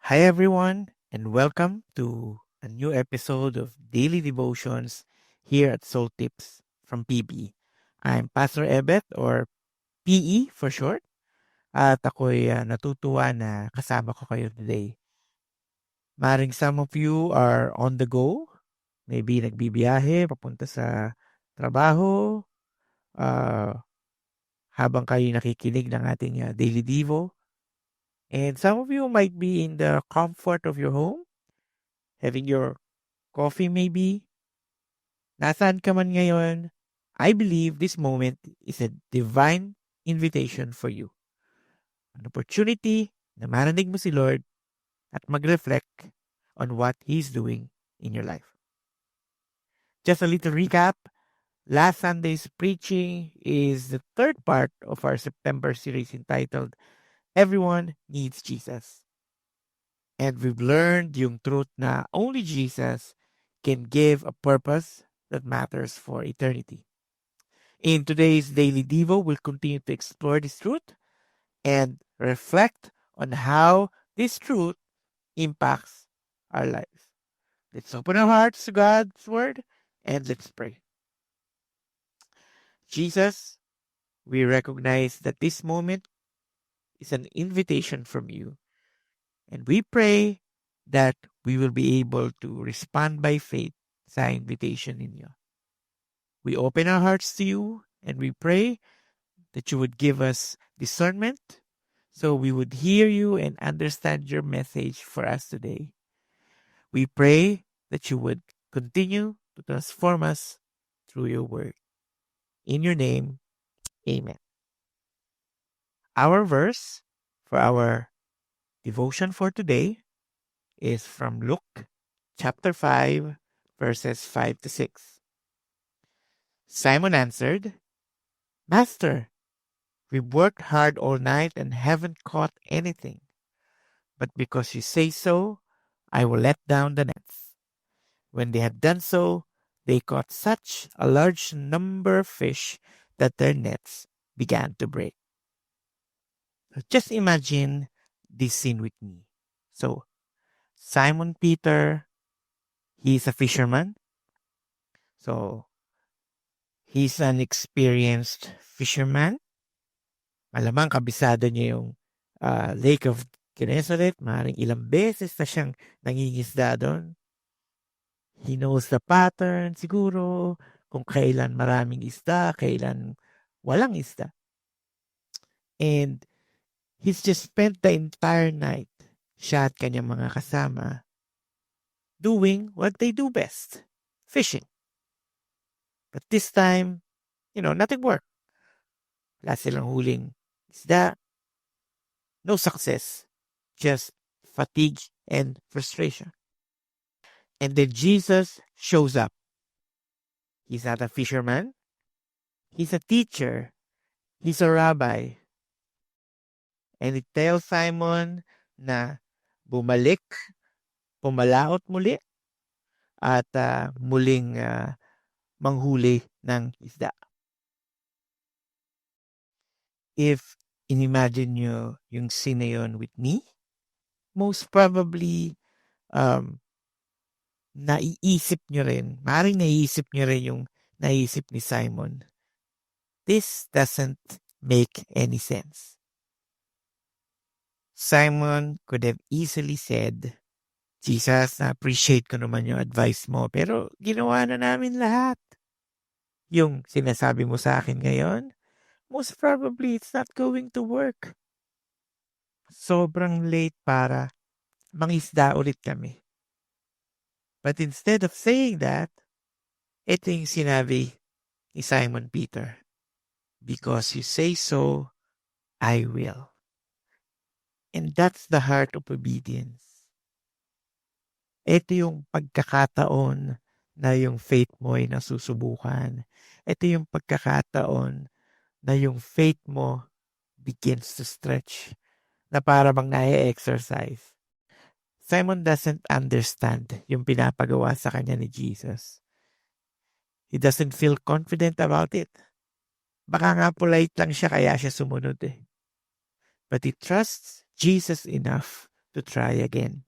Hi, everyone, and welcome to a new episode of Daily Devotions here at Soul Tips from PB. I'm Pastor Ebet, or PE for short, at ako'y natutuwa na kasama ko kayo today. Maring some of you are on the go, maybe nagbibiyahe papunta sa trabaho, uh, habang kayo nakikinig ng ating Daily Devo. And some of you might be in the comfort of your home, having your coffee maybe. Nasaan ka man ngayon, I believe this moment is a divine invitation for you. An opportunity na marinig mo si Lord at mag-reflect on what He's doing in your life. Just a little recap. Last Sunday's preaching is the third part of our September series entitled Everyone Needs Jesus. And we've learned yung truth na only Jesus can give a purpose that matters for eternity. In today's Daily Devo, we'll continue to explore this truth and reflect on how this truth impacts our lives. Let's open our hearts to God's Word and let's pray. Jesus, we recognize that this moment is an invitation from you, and we pray that we will be able to respond by faith sa invitation ninyo. We open our hearts to you and we pray that you would give us discernment so we would hear you and understand your message for us today. We pray that you would continue to transform us through your word. In your name, amen. Our verse for our devotion for today is from Luke chapter 5, verses 5 to 6. Simon answered, Master, we've worked hard all night and haven't caught anything. But because you say so, I will let down the nets. When they had done so, they caught such a large number of fish that their nets began to break. So just imagine this scene with me. So Simon Peter, he's a fisherman. So he's an experienced fisherman. Malamang kabisado niya yung Lake of Gennesaret. Maaaring ilang beses na siyang nangingisda doon. He knows the pattern siguro, kung kailan maraming isda, kailan walang isda. And he's just spent the entire night, siya at kanyang mga kasama, doing what they do best, fishing. But this time, nothing worked. Wala silang huling isda. No success. Just fatigue and frustration. And then Jesus shows up. He's not a fisherman. He's a teacher. He's a rabbi. And it tells Simon na bumalik, pumalaot muli, at muling manghuli ng isda. If inimagine nyo yung scene na yun with me, most probably, naiisip nyo rin, maaaring naiisip nyo rin yung naisip ni Simon. This doesn't make any sense. Simon could have easily said, Jesus, na-appreciate ko naman yung advice mo, pero ginawa na namin lahat. Yung sinasabi mo sa akin ngayon, most probably it's not going to work. Sobrang late para mangisda ulit kami. But instead of saying that, ito yung sinabi ni Simon Peter. Because you say so, I will. And that's the heart of obedience. Ito yung pagkakataon na yung faith mo ay nasusubukan. Ito yung pagkakataon na yung faith mo begins to stretch, na para bang na-exercise. Simon doesn't understand yung pinapagawa sa kanya ni Jesus. He doesn't feel confident about it. Baka nga polite lang siya kaya siya sumunod eh. But he trusts Jesus enough to try again.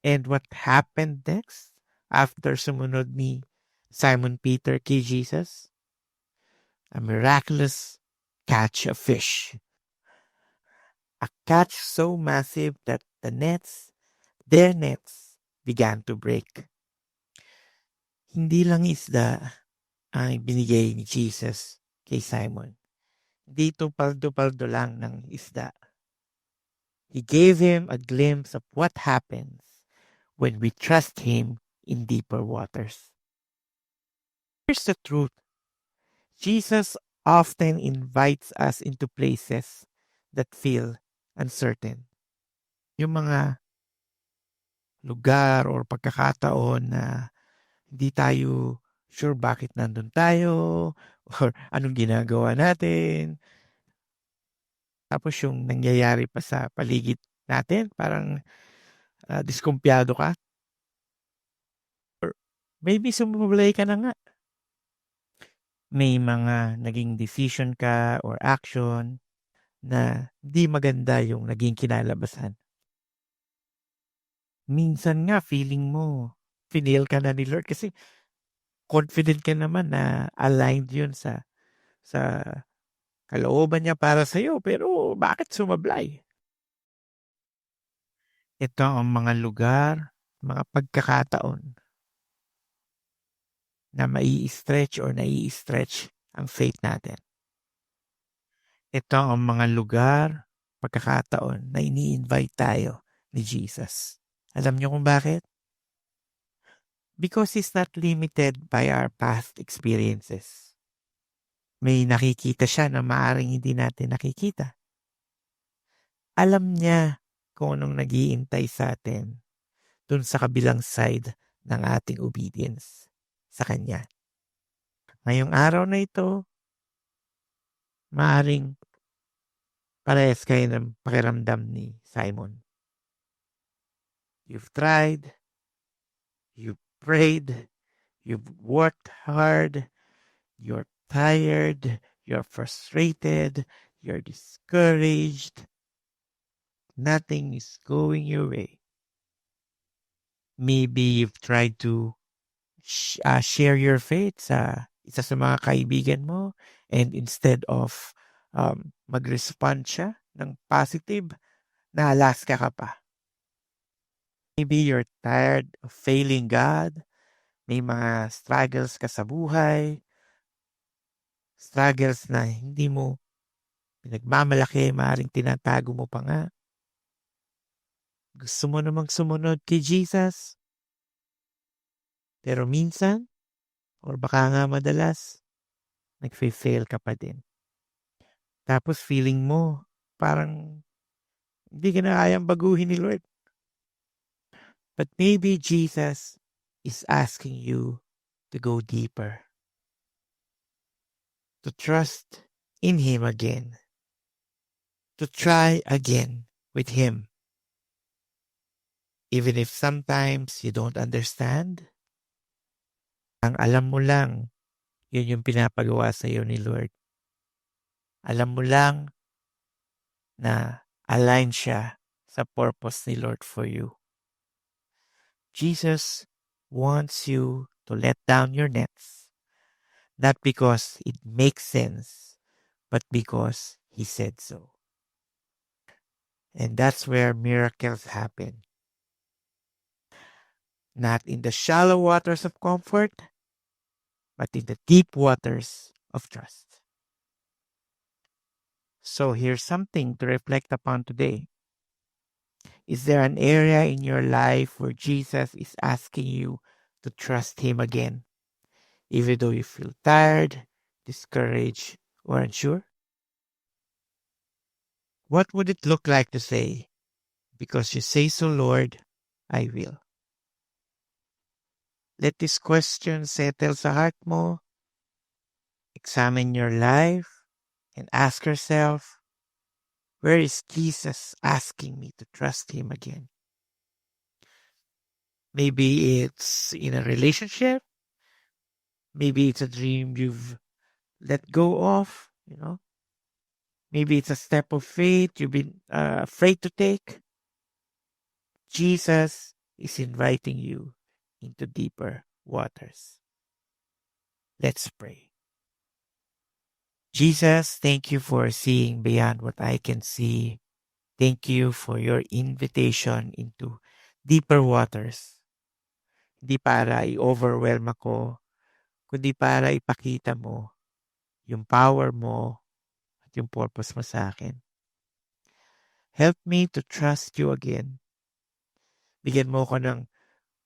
And what happened next after sumunod ni Simon Peter kay Jesus? A miraculous catch of fish. A catch so massive that their nets, began to break. Hindi lang isda ang binigay ni Jesus kay Simon. Dito paldo-paldo lang ng isda. He gave him a glimpse of what happens when we trust Him in deeper waters. Here's the truth. Jesus often invites us into places that feel uncertain. Yung mga lugar or pagkakataon na hindi tayo sure bakit nandun tayo or anong ginagawa natin. Tapos yung nangyayari pa sa paligid natin, parang diskumpiyado ka. Or maybe sumulay ka na nga. May mga naging decision ka or action na di maganda yung naging kinalabasan. Minsan nga feeling mo, finill ka na ni Lord kasi confident ka naman na aligned yun sa kalooban niya para sa'yo. Pero bakit sumablay? Ito ang mga lugar, mga pagkakataon na mai-stretch or nai-stretch ang faith natin. Ito ang mga lugar, pagkakataon na ini-invite tayo ni Jesus. Alam niyo kung bakit? Because He's not limited by our past experiences. May nakikita siya na maaaring hindi natin nakikita. Alam niya kung anong nag-iintay sa atin dun sa kabilang side ng ating obedience sa Kanya. Ngayong araw na ito, maaaring parehas kayo ng pakiramdam ni Simon. You've tried, you've prayed, you've worked hard, you're tired, you're frustrated, you're discouraged. Nothing is going your way. Maybe you've tried to share your faith sa isa sa mga kaibigan mo, and instead of mag-respond siya ng positive, na-alaska ka pa. Maybe you're tired of failing God. May mga struggles ka sa buhay. Struggles na hindi mo pinagmamalaki, maaaring tinatago mo pa nga. Gusto mo namang sumunod kay Jesus. Pero minsan, or baka nga madalas, nag-fail ka pa din. Tapos feeling mo, parang hindi ka na kayang baguhin ni Lord. But maybe Jesus is asking you to go deeper. To trust in Him again. To try again with Him. Even if sometimes you don't understand, ang alam mo lang, yun yung pinapagawa sa iyo ni Lord. Alam mo lang na align siya sa purpose ni Lord for you. Jesus wants you to let down your nets, not because it makes sense, but because He said so. And that's where miracles happen. Not in the shallow waters of comfort, but in the deep waters of trust. So here's something to reflect upon today. Is there an area in your life where Jesus is asking you to trust Him again, even though you feel tired, discouraged, or unsure? What would it look like to say, "Because you say so, Lord, I will"? Let this question settle sa heart mo. Examine your life and ask yourself, where is Jesus asking me to trust Him again? Maybe it's in a relationship. Maybe it's a dream you've let go of, Maybe it's a step of faith you've been afraid to take. Jesus is inviting you into deeper waters. Let's pray. Jesus, thank you for seeing beyond what I can see. Thank you for your invitation into deeper waters. Hindi para i-overwhelm ako, kundi para ipakita mo yung power mo at yung purpose mo sa akin. Help me to trust you again. Bigyan mo ko ng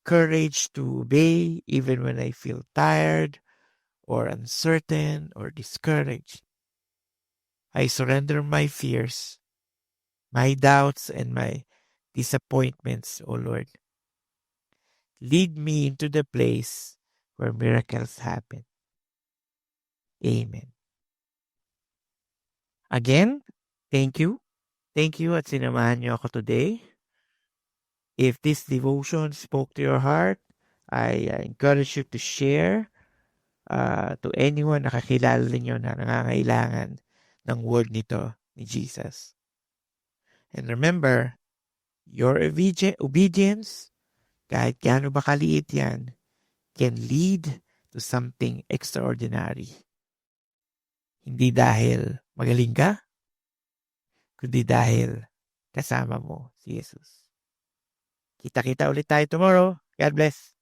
courage to obey even when I feel tired or uncertain or discouraged. I surrender my fears, my doubts, and my disappointments, O Lord. Lead me into the place where miracles happen. Amen. Again, thank you. Thank you at sinamahan niyo ako today. If this devotion spoke to your heart, I encourage you to share to anyone na kakilala ninyo na nangangailangan ng word nito ni Jesus. And remember, your obedience, kahit gaano ba kaliit yan, can lead to something extraordinary. Hindi dahil magaling ka, kundi dahil kasama mo si Jesus. Kita-kita ulit tayo tomorrow. God bless.